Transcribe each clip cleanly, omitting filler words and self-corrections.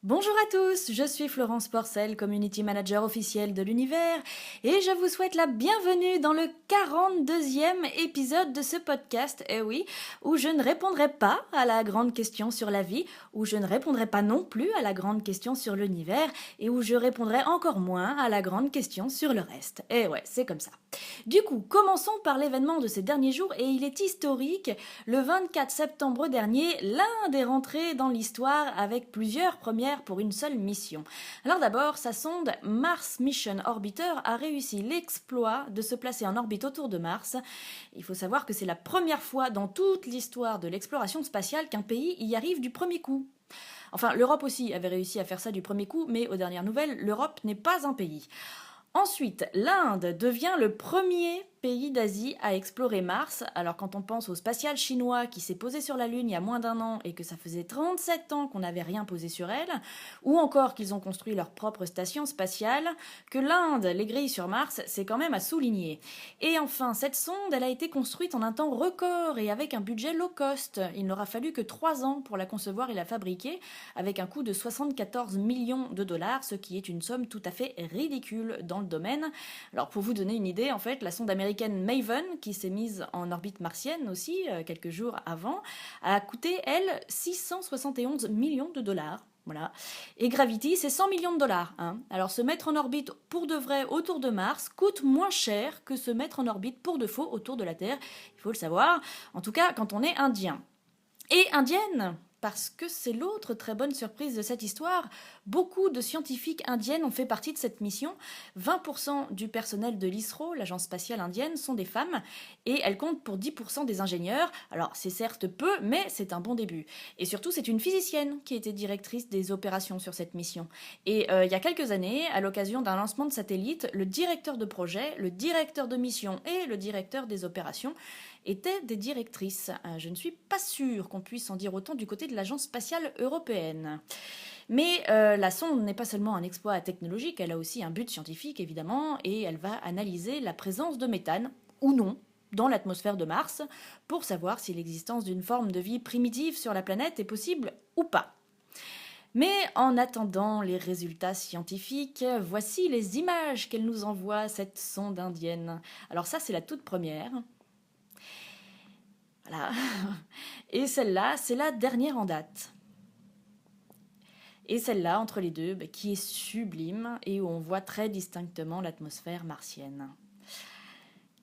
Bonjour à tous, je suis Florence Porcel, Community Manager officielle de l'univers, et je vous souhaite la bienvenue dans le 42e épisode de ce podcast, eh oui, où je ne répondrai pas à la grande question sur la vie, où je ne répondrai pas non plus à la grande question sur l'univers, et où je répondrai encore moins à la grande question sur le reste. Eh ouais, c'est comme ça. Du coup, commençons par l'événement de ces derniers jours, et il est historique. Le 24 septembre dernier, l'Inde est rentrée dans l'histoire avec plusieurs premières pour une seule mission. Alors d'abord, sa sonde Mars Mission Orbiter a réussi l'exploit de se placer en orbite autour de Mars. Il faut savoir que c'est la première fois dans toute l'histoire de l'exploration spatiale qu'un pays y arrive du premier coup. Enfin, l'Europe aussi avait réussi à faire ça du premier coup, mais aux dernières nouvelles, l'Europe n'est pas un pays. Ensuite, l'Inde devient le premier pays d'Asie à explorer Mars. Alors quand on pense au spatial chinois qui s'est posé sur la Lune il y a moins d'un an et que ça faisait 37 ans qu'on n'avait rien posé sur elle, ou encore qu'ils ont construit leur propre station spatiale, que l'Inde les grille sur Mars, c'est quand même à souligner. Et enfin, cette sonde, elle a été construite en un temps record et avec un budget low cost. Il n'aura fallu que 3 ans pour la concevoir et la fabriquer, avec un coût de 74 millions de dollars, ce qui est une somme tout à fait ridicule dans le domaine. Alors pour vous donner une idée, en fait, la sonde américaine Maven, qui s'est mise en orbite martienne aussi quelques jours avant, a coûté, elle, 671 millions de dollars. Voilà. Et Gravity, c'est 100 millions de dollars. Hein. Alors se mettre en orbite pour de vrai autour de Mars coûte moins cher que se mettre en orbite pour de faux autour de la Terre. Il faut le savoir. En tout cas, quand on est indien. Et indienne, parce que c'est l'autre très bonne surprise de cette histoire. Beaucoup de scientifiques indiennes ont fait partie de cette mission. 20% du personnel de l'ISRO, l'agence spatiale indienne, sont des femmes et elles comptent pour 10% des ingénieurs. Alors c'est certes peu, mais c'est un bon début. Et surtout, c'est une physicienne qui était directrice des opérations sur cette mission. Et il y a quelques années, à l'occasion d'un lancement de satellite, le directeur de projet, le directeur de mission et le directeur des opérations étaient des directrices. Je ne suis pas sûre qu'on puisse en dire autant du côté de l'Agence spatiale européenne. Mais la sonde n'est pas seulement un exploit technologique, elle a aussi un but scientifique évidemment, et elle va analyser la présence de méthane, ou non, dans l'atmosphère de Mars, pour savoir si l'existence d'une forme de vie primitive sur la planète est possible ou pas. Mais en attendant les résultats scientifiques, voici les images qu'elle nous envoie, cette sonde indienne. Alors ça, c'est la toute première. Voilà. Et celle-là, c'est la dernière en date. Et celle-là, entre les deux, qui est sublime et où on voit très distinctement l'atmosphère martienne.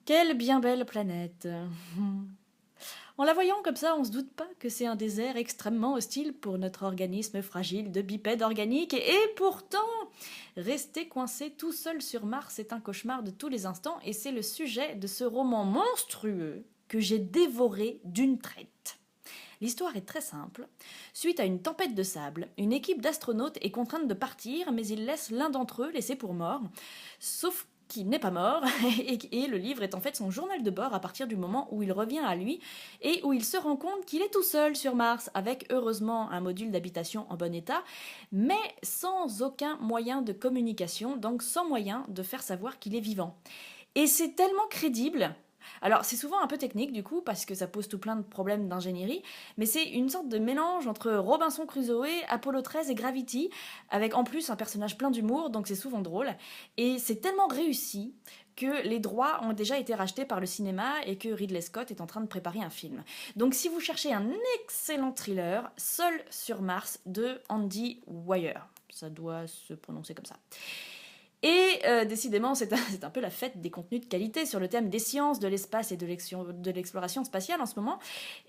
Quelle bien belle planète. En la voyant comme ça, on se doute pas que c'est un désert extrêmement hostile pour notre organisme fragile de bipède organique. Et pourtant, rester coincé tout seul sur Mars est un cauchemar de tous les instants. Et c'est le sujet de ce roman monstrueux que j'ai dévoré d'une traite. L'histoire est très simple. Suite à une tempête de sable, une équipe d'astronautes est contrainte de partir, mais ils laissent l'un d'entre eux laissé pour mort. Sauf qu'il n'est pas mort, et le livre est en fait son journal de bord à partir du moment où il revient à lui, et où il se rend compte qu'il est tout seul sur Mars, avec heureusement un module d'habitation en bon état, mais sans aucun moyen de communication, donc sans moyen de faire savoir qu'il est vivant. Et c'est tellement crédible. Alors c'est souvent un peu technique du coup parce que ça pose tout plein de problèmes d'ingénierie, mais c'est une sorte de mélange entre Robinson Crusoe, Apollo 13 et Gravity, avec en plus un personnage plein d'humour, donc c'est souvent drôle. Et c'est tellement réussi que les droits ont déjà été rachetés par le cinéma et que Ridley Scott est en train de préparer un film. Donc si vous cherchez un excellent thriller, Seul sur Mars de Andy Weir, ça doit se prononcer comme ça. Et décidément, c'est un peu la fête des contenus de qualité sur le thème des sciences, de l'espace et de l'exploration spatiale en ce moment.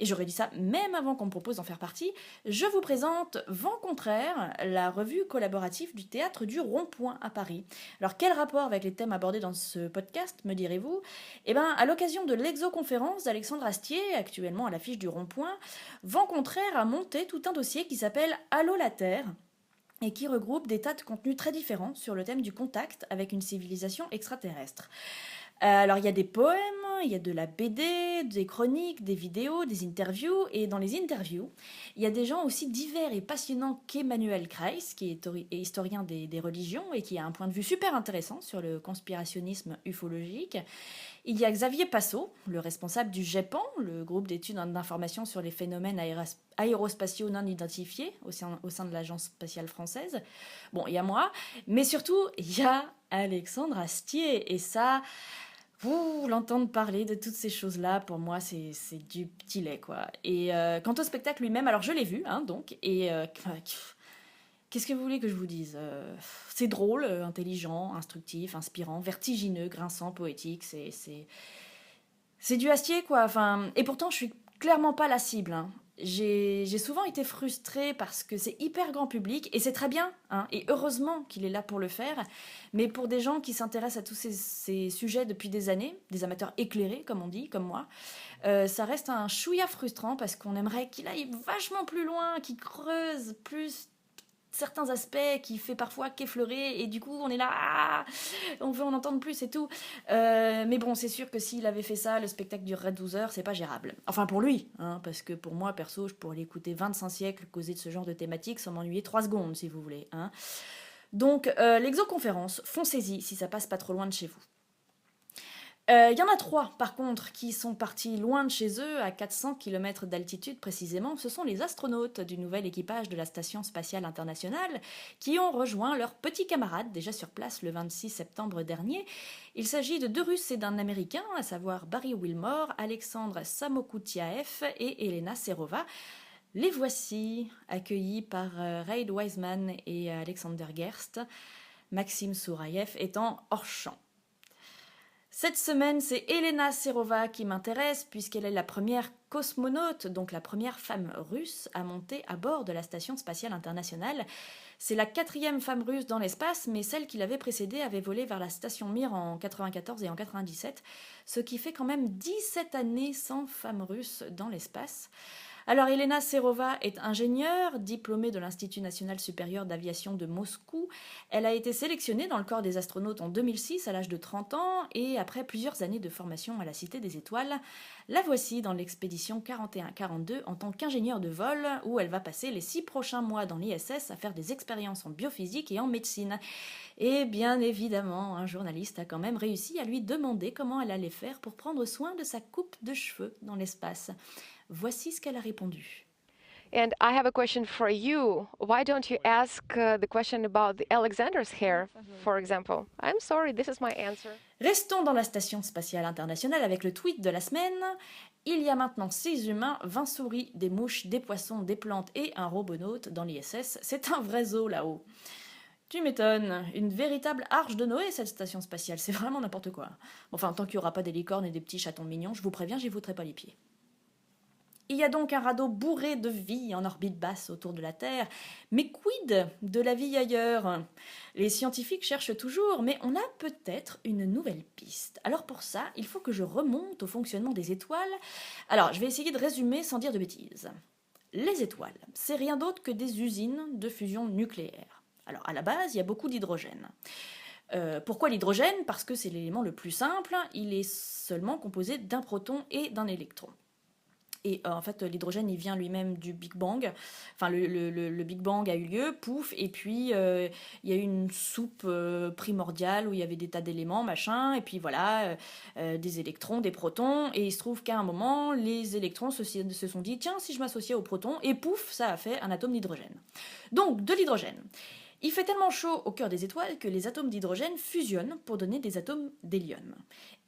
Et j'aurais dit ça même avant qu'on me propose d'en faire partie. Je vous présente Vent contraire, la revue collaborative du théâtre du Rond-Point à Paris. Alors quel rapport avec les thèmes abordés dans ce podcast, me direz-vous ? Eh bien, à l'occasion de l'exoconférence d'Alexandre Astier, actuellement à l'affiche du Rond-Point, Vent contraire a monté tout un dossier qui s'appelle Allô la Terre, et qui regroupe des tas de contenus très différents sur le thème du contact avec une civilisation extraterrestre. Alors il y a des poèmes, il y a de la BD, des chroniques, des vidéos, des interviews. Et dans les interviews, il y a des gens aussi divers et passionnants qu'Emmanuel Kreiss, qui est historien des religions et qui a un point de vue super intéressant sur le conspirationnisme ufologique. Il y a Xavier Passot, le responsable du GEPAN, le groupe d'études d'information sur les phénomènes aérospatiaux non identifiés au sein de l'Agence spatiale française. Bon, il y a moi, mais surtout, il y a Alexandre Astier. Et ça, l'entendre parler de toutes ces choses-là, pour moi, c'est du petit lait, quoi. Et quant au spectacle lui-même, alors je l'ai vu, hein, donc, et qu'est-ce que vous voulez que je vous dise? C'est drôle, intelligent, instructif, inspirant, vertigineux, grinçant, poétique. C'est du Astier, quoi. Enfin, et pourtant, je suis clairement pas la cible, hein. J'ai souvent été frustrée parce que c'est hyper grand public, et c'est très bien, hein, et heureusement qu'il est là pour le faire, mais pour des gens qui s'intéressent à tous ces sujets depuis des années, des amateurs éclairés, comme on dit, comme moi, ça reste un chouïa frustrant parce qu'on aimerait qu'il aille vachement plus loin, qu'il creuse plus certains aspects qui fait parfois qu'effleurer, et du coup on est là, on veut en entendre plus et tout, mais bon, c'est sûr que s'il avait fait ça, le spectacle durerait 12 heures, c'est pas gérable, enfin pour lui, hein, parce que pour moi perso, je pourrais l'écouter 25 siècles causer de ce genre de thématique sans m'ennuyer 3 secondes si vous voulez, hein. Donc l'exoconférence, foncez-y si ça passe pas trop loin de chez vous. Il y en a 3, par contre, qui sont partis loin de chez eux, à 400 km d'altitude précisément. Ce sont les astronautes du nouvel équipage de la Station spatiale internationale qui ont rejoint leurs petits camarades déjà sur place le 26 septembre dernier. Il s'agit de 2 Russes et d'un Américain, à savoir Barry Wilmore, Alexandre Samokoutiaev et Elena Serova. Les voici, accueillis par Reid Wiseman et Alexander Gerst, Maxime Souraïev étant hors champ. Cette semaine, c'est Elena Serova qui m'intéresse puisqu'elle est la première cosmonaute, donc la première femme russe à monter à bord de la Station spatiale internationale. C'est la 4e femme russe dans l'espace, mais celle qui l'avait précédée avait volé vers la station Mir en 94 et en 97, ce qui fait quand même 17 années sans femme russe dans l'espace. Alors, Elena Serova est ingénieure, diplômée de l'Institut national supérieur d'aviation de Moscou. Elle a été sélectionnée dans le corps des astronautes en 2006 à l'âge de 30 ans et après plusieurs années de formation à la Cité des Étoiles, la voici dans l'expédition 41-42 en tant qu'ingénieure de vol où elle va passer les 6 prochains mois dans l'ISS à faire des expériences en biophysique et en médecine. Et bien évidemment, un journaliste a quand même réussi à lui demander comment elle allait faire pour prendre soin de sa coupe de cheveux dans l'espace. Voici ce qu'elle a répondu. And I have a question for you. Why don't you ask the question about the Alexander's hair, for example? I'm sorry, this is my answer. Restons dans la Station spatiale internationale avec le tweet de la semaine. Il y a maintenant 6 humains, 20 souris, des mouches, des poissons, des plantes et un robonaute dans l'ISS. C'est un vrai zoo là-haut. Tu m'étonnes, une véritable arche de Noé cette station spatiale, c'est vraiment n'importe quoi. Enfin, tant qu'il n'y aura pas des licornes et des petits chatons mignons, je vous préviens, j'y voûterai pas les pieds. Il y a donc un radeau bourré de vie en orbite basse autour de la Terre. Mais quid de la vie ailleurs? Les scientifiques cherchent toujours, mais on a peut-être une nouvelle piste. Alors pour ça, il faut que je remonte au fonctionnement des étoiles. Alors, je vais essayer de résumer sans dire de bêtises. Les étoiles, c'est rien d'autre que des usines de fusion nucléaire. Alors à la base, il y a beaucoup d'hydrogène. Pourquoi l'hydrogène? Parce que c'est l'élément le plus simple, il est seulement composé d'un proton et d'un électron. Et en fait, l'hydrogène, il vient lui-même du Big Bang. Enfin, le Big Bang a eu lieu, pouf, et puis il y a eu une soupe primordiale où il y avait des tas d'éléments, machin, et puis voilà, des électrons, des protons, et il se trouve qu'à un moment, les électrons se sont dit, tiens, si je m'associais aux protons, et pouf, ça a fait un atome d'hydrogène. Donc, de l'hydrogène. Il fait tellement chaud au cœur des étoiles que les atomes d'hydrogène fusionnent pour donner des atomes d'hélium.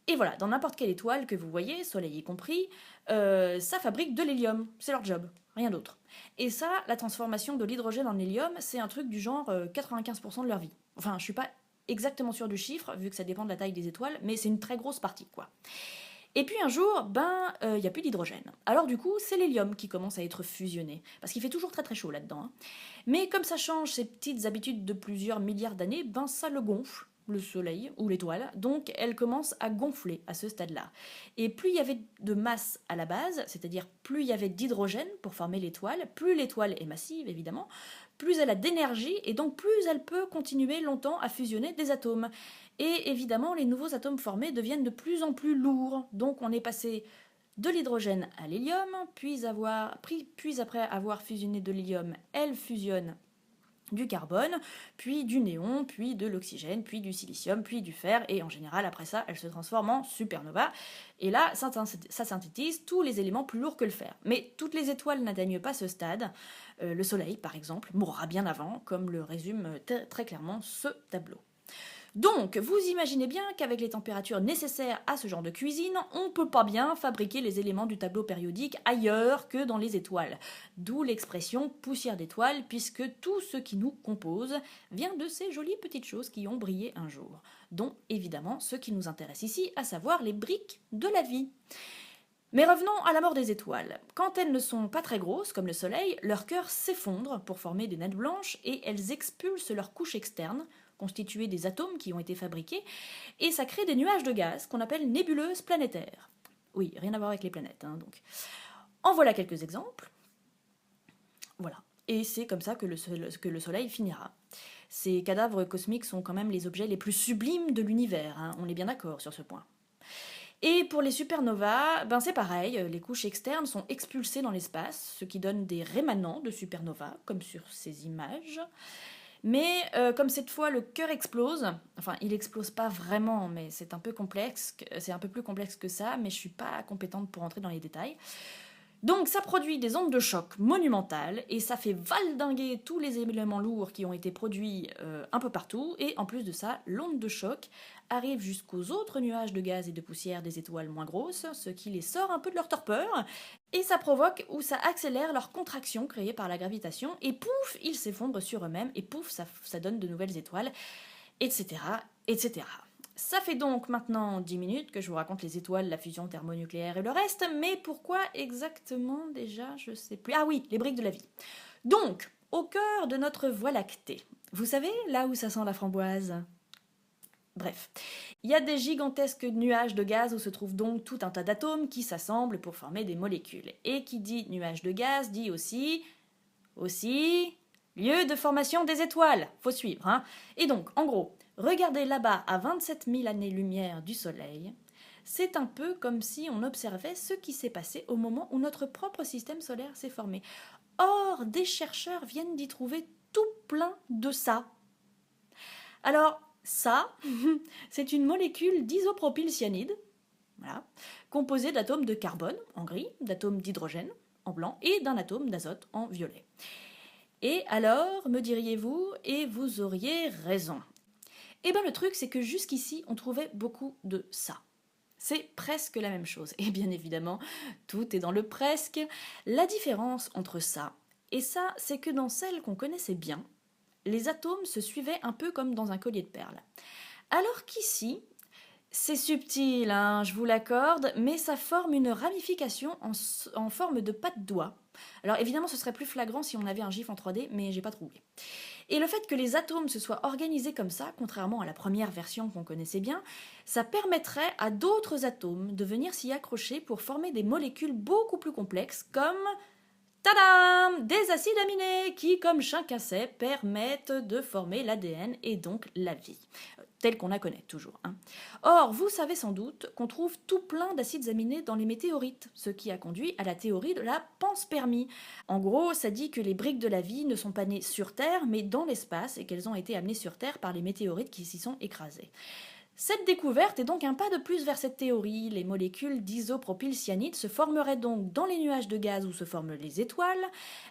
Et voilà, dans n'importe quelle étoile que vous voyez, Soleil y compris, ça fabrique de l'hélium. C'est leur job, rien d'autre. Et ça, la transformation de l'hydrogène en hélium, c'est un truc du genre 95% de leur vie. Enfin, je suis pas exactement sûre du chiffre, vu que ça dépend de la taille des étoiles, mais c'est une très grosse partie, quoi. Et puis un jour, y a plus d'hydrogène. Alors du coup, c'est l'hélium qui commence à être fusionné, parce qu'il fait toujours très très chaud là-dedans, hein. Mais comme ça change ses petites habitudes de plusieurs milliards d'années, ça le gonfle, le soleil ou l'étoile, donc elle commence à gonfler à ce stade-là. Et plus il y avait de masse à la base, c'est-à-dire plus il y avait d'hydrogène pour former l'étoile, plus l'étoile est massive évidemment, plus elle a d'énergie et donc plus elle peut continuer longtemps à fusionner des atomes. Et évidemment, les nouveaux atomes formés deviennent de plus en plus lourds. Donc on est passé de l'hydrogène à l'hélium, puis après avoir fusionné de l'hélium, elle fusionne du carbone, puis du néon, puis de l'oxygène, puis du silicium, puis du fer, et en général, après ça, elle se transforme en supernova. Et là, ça synthétise tous les éléments plus lourds que le fer. Mais toutes les étoiles n'atteignent pas ce stade. Le Soleil, par exemple, mourra bien avant, comme le résume très clairement ce tableau. Donc, vous imaginez bien qu'avec les températures nécessaires à ce genre de cuisine, on ne peut pas bien fabriquer les éléments du tableau périodique ailleurs que dans les étoiles. D'où l'expression poussière d'étoiles, puisque tout ce qui nous compose vient de ces jolies petites choses qui ont brillé un jour, dont évidemment ce qui nous intéresse ici, à savoir les briques de la vie. Mais revenons à la mort des étoiles. Quand elles ne sont pas très grosses, comme le Soleil, leur cœur s'effondre pour former des nattes blanches et elles expulsent leur couche externe, constituée des atomes qui ont été fabriqués, et ça crée des nuages de gaz qu'on appelle nébuleuses planétaires. Oui, rien à voir avec les planètes, hein, donc. En voilà quelques exemples. Voilà. Et c'est comme ça que le Soleil finira. Ces cadavres cosmiques sont quand même les objets les plus sublimes de l'univers, hein, on est bien d'accord sur ce point. Et pour les supernovas, c'est pareil, les couches externes sont expulsées dans l'espace, ce qui donne des rémanents de supernovas, comme sur ces images. Mais comme cette fois le cœur explose, enfin il explose pas vraiment, mais c'est un peu complexe, c'est un peu plus complexe que ça, mais je suis pas compétente pour entrer dans les détails. Donc ça produit des ondes de choc monumentales et ça fait valdinguer tous les éléments lourds qui ont été produits un peu partout. Et en plus de ça, l'onde de choc arrive jusqu'aux autres nuages de gaz et de poussière des étoiles moins grosses, ce qui les sort un peu de leur torpeur. Et ça provoque ou ça accélère leur contraction créée par la gravitation. Et pouf, ils s'effondrent sur eux-mêmes et pouf, ça donne de nouvelles étoiles, etc., etc. Ça fait donc maintenant 10 minutes que je vous raconte les étoiles, la fusion thermonucléaire et le reste, mais pourquoi exactement déjà, je sais plus. Ah oui, les briques de la vie. Donc, au cœur de notre Voie lactée, vous savez, là où ça sent la framboise? Bref, il y a des gigantesques nuages de gaz où se trouve donc tout un tas d'atomes qui s'assemblent pour former des molécules. Et qui dit nuage de gaz dit aussi lieu de formation des étoiles. Faut suivre, hein. Et donc, en gros, regardez là-bas à 27 000 années-lumière du Soleil, c'est un peu comme si on observait ce qui s'est passé au moment où notre propre système solaire s'est formé. Or, des chercheurs viennent d'y trouver tout plein de ça. Alors, ça, c'est une molécule d'isopropylcyanide, voilà, composée d'atomes de carbone, en gris, d'atomes d'hydrogène, en blanc, et d'un atome d'azote, en violet. Et alors, me diriez-vous, et vous auriez raison. Eh bien le truc, c'est que jusqu'ici, on trouvait beaucoup de ça. C'est presque la même chose. Et bien évidemment, tout est dans le presque. La différence entre ça et ça, c'est que dans celle qu'on connaissait bien, les atomes se suivaient un peu comme dans un collier de perles. Alors qu'ici, c'est subtil, hein, je vous l'accorde, mais ça forme une ramification en forme de pas de doigt. Alors évidemment, ce serait plus flagrant si on avait un gif en 3D, mais j'ai pas trouvé. Et le fait que les atomes se soient organisés comme ça, contrairement à la première version qu'on connaissait bien, ça permettrait à d'autres atomes de venir s'y accrocher pour former des molécules beaucoup plus complexes comme... Tadam! Des acides aminés qui, comme chacun sait, permettent de former l'ADN et donc la vie, telle qu'on la connaît toujours, hein. Or, vous savez sans doute qu'on trouve tout plein d'acides aminés dans les météorites, ce qui a conduit à la théorie de la panspermie. En gros, ça dit que les briques de la vie ne sont pas nées sur Terre, mais dans l'espace, et qu'elles ont été amenées sur Terre par les météorites qui s'y sont écrasées. Cette découverte est donc un pas de plus vers cette théorie. Les molécules d'isopropylcyanide se formeraient donc dans les nuages de gaz où se forment les étoiles.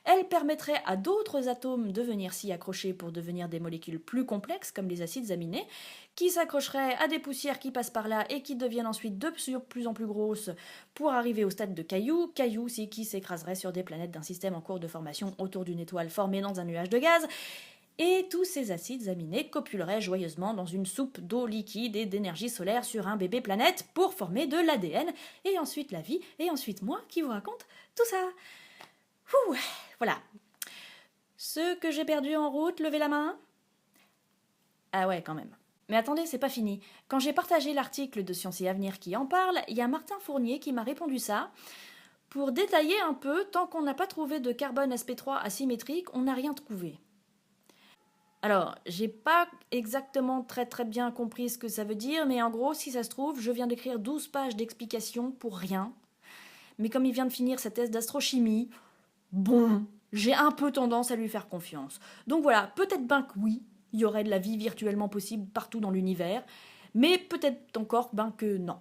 Elles permettraient à d'autres atomes de venir s'y accrocher pour devenir des molécules plus complexes, comme les acides aminés, qui s'accrocheraient à des poussières qui passent par là et qui deviennent ensuite de plus en plus grosses pour arriver au stade de cailloux. Cailloux, c'est qui s'écraseraient sur des planètes d'un système en cours de formation autour d'une étoile formée dans un nuage de gaz. Et tous ces acides aminés copuleraient joyeusement dans une soupe d'eau liquide et d'énergie solaire sur un bébé planète pour former de l'ADN, et ensuite la vie, et ensuite moi qui vous raconte tout ça. Ouh, voilà. Ceux que j'ai perdus en route, levez la main. Ah ouais, quand même. Mais attendez, c'est pas fini. Quand j'ai partagé l'article de Science et Avenir qui en parle, il y a Martin Fournier qui m'a répondu ça. Pour détailler un peu, tant qu'on n'a pas trouvé de carbone sp3 asymétrique, on n'a rien trouvé. Alors, j'ai pas exactement très bien compris ce que ça veut dire, mais en gros, si ça se trouve, je viens d'écrire 12 pages d'explications pour rien. Mais comme il vient de finir sa thèse d'astrochimie, bon, j'ai un peu tendance à lui faire confiance. Donc voilà, peut-être ben que oui, il y aurait de la vie virtuellement possible partout dans l'univers, mais peut-être encore ben que non.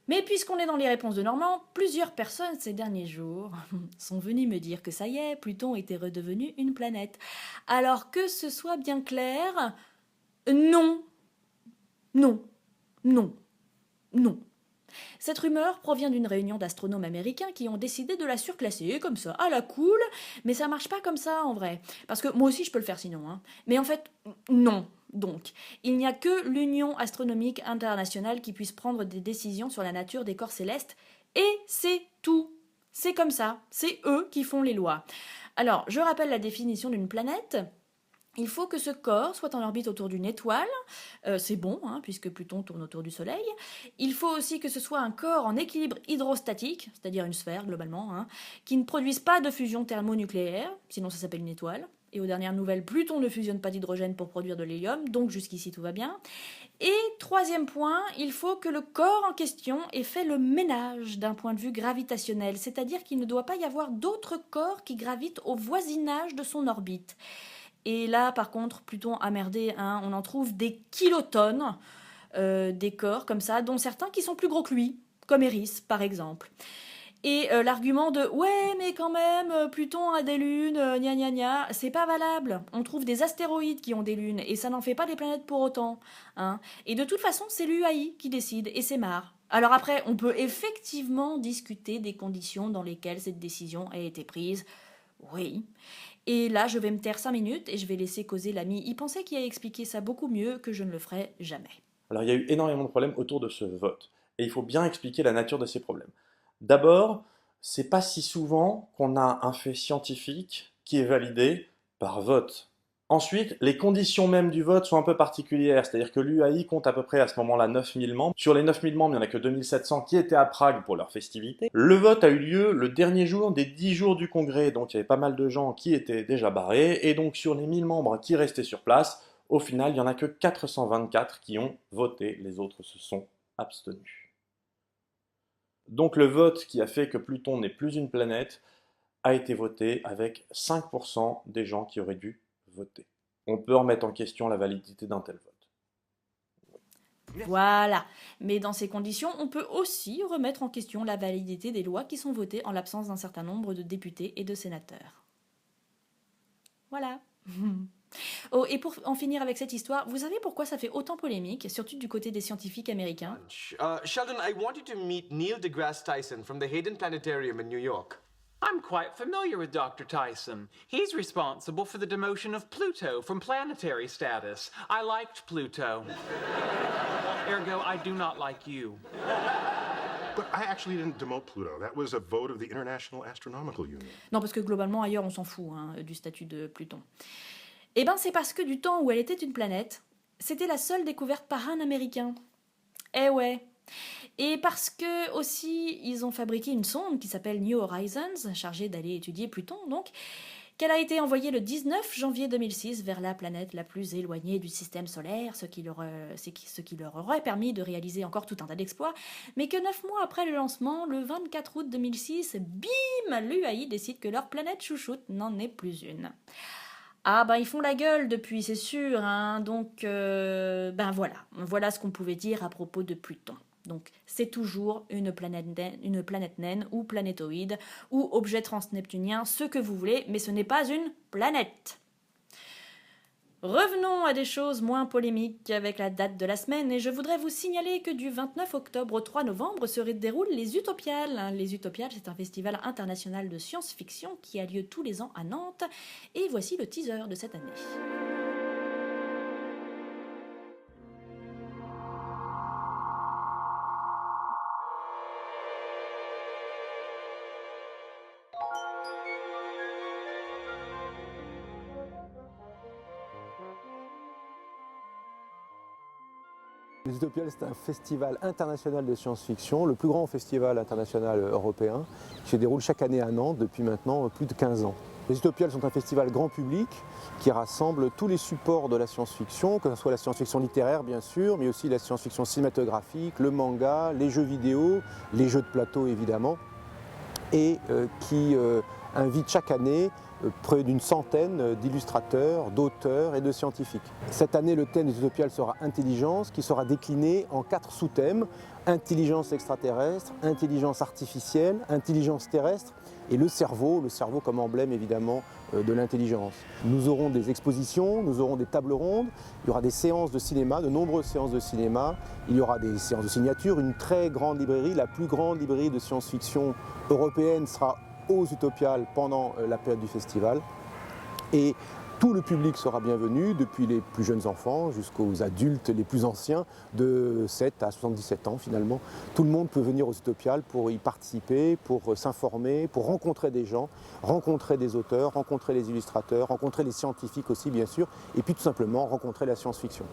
Mais puisqu'on est dans les réponses de Normand, plusieurs personnes ces derniers jours sont venues me dire que ça y est, Pluton était redevenu une planète. Alors que ce soit bien clair, non, non, non, non. Cette rumeur provient d'une réunion d'astronomes américains qui ont décidé de la surclasser, comme ça, à la cool, mais ça marche pas comme ça en vrai. Parce que moi aussi je peux le faire sinon, hein. Mais en fait, non. Donc, il n'y a que l'Union astronomique internationale qui puisse prendre des décisions sur la nature des corps célestes, et c'est tout. C'est comme ça, c'est eux qui font les lois. Alors, je rappelle la définition d'une planète. Il faut que ce corps soit en orbite autour d'une étoile, c'est bon, hein, puisque Pluton tourne autour du Soleil. Il faut aussi que ce soit un corps en équilibre hydrostatique, c'est-à-dire une sphère globalement, hein, qui ne produise pas de fusion thermonucléaire, sinon ça s'appelle une étoile. Et aux dernières nouvelles, Pluton ne fusionne pas d'hydrogène pour produire de l'hélium, donc jusqu'ici tout va bien. Et troisième point, il faut que le corps en question ait fait le ménage d'un point de vue gravitationnel, c'est-à-dire qu'il ne doit pas y avoir d'autres corps qui gravitent au voisinage de son orbite. Et là, par contre, Pluton a merdé, hein, on en trouve des kilotonnes, des corps comme ça, dont certains qui sont plus gros que lui, comme Eris, par exemple. Et l'argument de « ouais, mais quand même, Pluton a des lunes, gna gna gna », c'est pas valable. On trouve des astéroïdes qui ont des lunes, et ça n'en fait pas des planètes pour autant. Hein. Et de toute façon, c'est l'UAI qui décide, et c'est marre. Alors après, on peut effectivement discuter des conditions dans lesquelles cette décision a été prise. Oui. Et là, je vais me taire 5 minutes et je vais laisser causer l'ami y penser qui a expliqué ça beaucoup mieux que je ne le ferai jamais. Alors il y a eu énormément de problèmes autour de ce vote, et il faut bien expliquer la nature de ces problèmes. D'abord, c'est pas si souvent qu'on a un fait scientifique qui est validé par vote. Ensuite, les conditions même du vote sont un peu particulières, c'est-à-dire que l'UAI compte à peu près à ce moment-là 9000 membres. Sur les 9000 membres, il n'y en a que 2700 qui étaient à Prague pour leur festivité. Le vote a eu lieu le dernier jour des 10 jours du congrès, donc il y avait pas mal de gens qui étaient déjà barrés, et donc sur les 1000 membres qui restaient sur place, au final, il n'y en a que 424 qui ont voté, les autres se sont abstenus. Donc le vote qui a fait que Pluton n'est plus une planète a été voté avec 5% des gens qui auraient dû voter. On peut remettre en question la validité d'un tel vote. Voilà. Mais dans ces conditions, on peut aussi remettre en question la validité des lois qui sont votées en l'absence d'un certain nombre de députés et de sénateurs. Voilà. Oh, et pour en finir avec cette histoire, vous savez pourquoi ça fait autant polémique, surtout du côté des scientifiques américains? Sheldon, I want you to meet Neil deGrasse Tyson from the Hayden Planetarium in New York. I'm quite familiar with Dr. Tyson. He's responsible for the demotion of Pluto from planetary status. I liked Pluto. Ergo, I do not like you. But I actually didn't demote Pluto. That was a vote of the International Astronomical Union. Non, parce que globalement, ailleurs, on s'en fout hein, du statut de Pluton. Eh ben, c'est parce que du temps où elle était une planète, c'était la seule découverte par un Américain. Eh ouais. Et parce que aussi, ils ont fabriqué une sonde qui s'appelle New Horizons, chargée d'aller étudier Pluton, donc, qu'elle a été envoyée le 19 janvier 2006 vers la planète la plus éloignée du système solaire, ce qui leur aurait permis de réaliser encore tout un tas d'exploits, mais que 9 mois après le lancement, le 24 août 2006, bim, l'UAI décide que leur planète chouchoute n'en est plus une. Ah ben ils font la gueule depuis, c'est sûr, hein, donc ben voilà ce qu'on pouvait dire à propos de Pluton. Donc c'est toujours une planète naine ou planétoïde ou objet transneptunien, ce que vous voulez, mais ce n'est pas une planète. Revenons à des choses moins polémiques avec la date de la semaine et je voudrais vous signaler que du 29 octobre au 3 novembre se déroulent les Utopiales. Les Utopiales, c'est un festival international de science-fiction qui a lieu tous les ans à Nantes et voici le teaser de cette année. Les Utopiales, c'est un festival international de science-fiction, le plus grand festival international européen, qui se déroule chaque année à Nantes depuis maintenant plus de 15 ans. Les Utopiales sont un festival grand public qui rassemble tous les supports de la science-fiction, que ce soit la science-fiction littéraire bien sûr, mais aussi la science-fiction cinématographique, le manga, les jeux vidéo, les jeux de plateau évidemment, et qui invite chaque année près d'une centaine d'illustrateurs, d'auteurs et de scientifiques. Cette année, le thème des Utopiales sera intelligence, qui sera décliné en 4 sous-thèmes: intelligence extraterrestre, intelligence artificielle, intelligence terrestre et le cerveau comme emblème évidemment de l'intelligence. Nous aurons des expositions, nous aurons des tables rondes, il y aura des séances de cinéma, de nombreuses séances de cinéma, il y aura des séances de signature, une très grande librairie, la plus grande librairie de science-fiction européenne sera aux Utopiales pendant la période du festival. Et tout le public sera bienvenu, depuis les plus jeunes enfants jusqu'aux adultes les plus anciens, de 7 à 77 ans finalement. Tout le monde peut venir aux Utopiales pour y participer, pour s'informer, pour rencontrer des gens, rencontrer des auteurs, rencontrer les illustrateurs, rencontrer les scientifiques aussi bien sûr, et puis tout simplement rencontrer la science-fiction.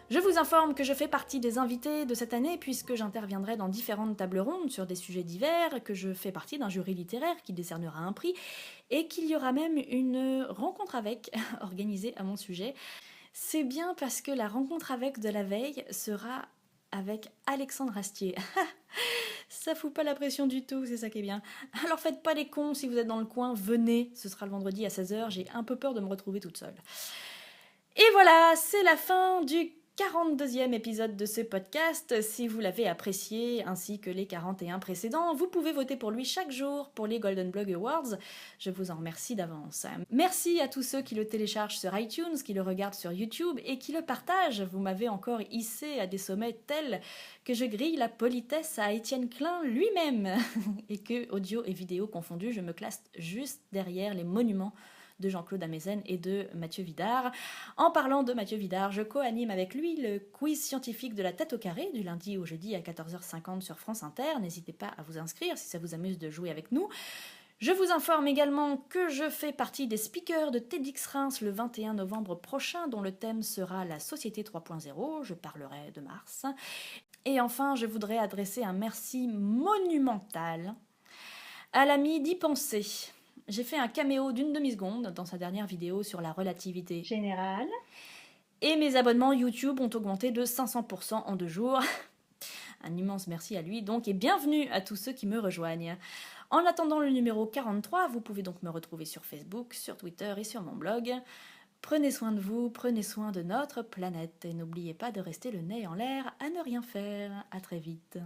Je vous informe que je fais partie des invités de cette année puisque j'interviendrai dans différentes tables rondes sur des sujets divers, que je fais partie d'un jury littéraire qui décernera un prix et qu'il y aura même une rencontre avec organisée à mon sujet. C'est bien parce que la rencontre avec de la veille sera avec Alexandre Astier. Ça fout pas la pression du tout, c'est ça qui est bien. Alors faites pas les cons si vous êtes dans le coin, venez, ce sera le vendredi à 16h, j'ai un peu peur de me retrouver toute seule. Et voilà, c'est la fin du 42e épisode de ce podcast. Si vous l'avez apprécié, ainsi que les 41 précédents, vous pouvez voter pour lui chaque jour pour les Golden Blog Awards. Je vous en remercie d'avance. Merci à tous ceux qui le téléchargent sur iTunes, qui le regardent sur YouTube et qui le partagent. Vous m'avez encore hissé à des sommets tels que je grille la politesse à Étienne Klein lui-même et que, audio et vidéo confondus, je me classe juste derrière les monuments de Jean-Claude Amezen et de Mathieu Vidard. En parlant de Mathieu Vidard, je co-anime avec lui le quiz scientifique de la tête au carré du lundi au jeudi à 14h50 sur France Inter. N'hésitez pas à vous inscrire si ça vous amuse de jouer avec nous. Je vous informe également que je fais partie des speakers de TEDx Reims le 21 novembre prochain, dont le thème sera la société 3.0. Je parlerai de Mars. Et enfin, je voudrais adresser un merci monumental à l'ami d'y penser. J'ai fait un caméo d'une demi-seconde dans sa dernière vidéo sur la relativité générale. Et mes abonnements YouTube ont augmenté de 500% en 2 jours. Un immense merci à lui donc et bienvenue à tous ceux qui me rejoignent. En attendant le numéro 43, vous pouvez donc me retrouver sur Facebook, sur Twitter et sur mon blog. Prenez soin de vous, prenez soin de notre planète et n'oubliez pas de rester le nez en l'air à ne rien faire. À très vite.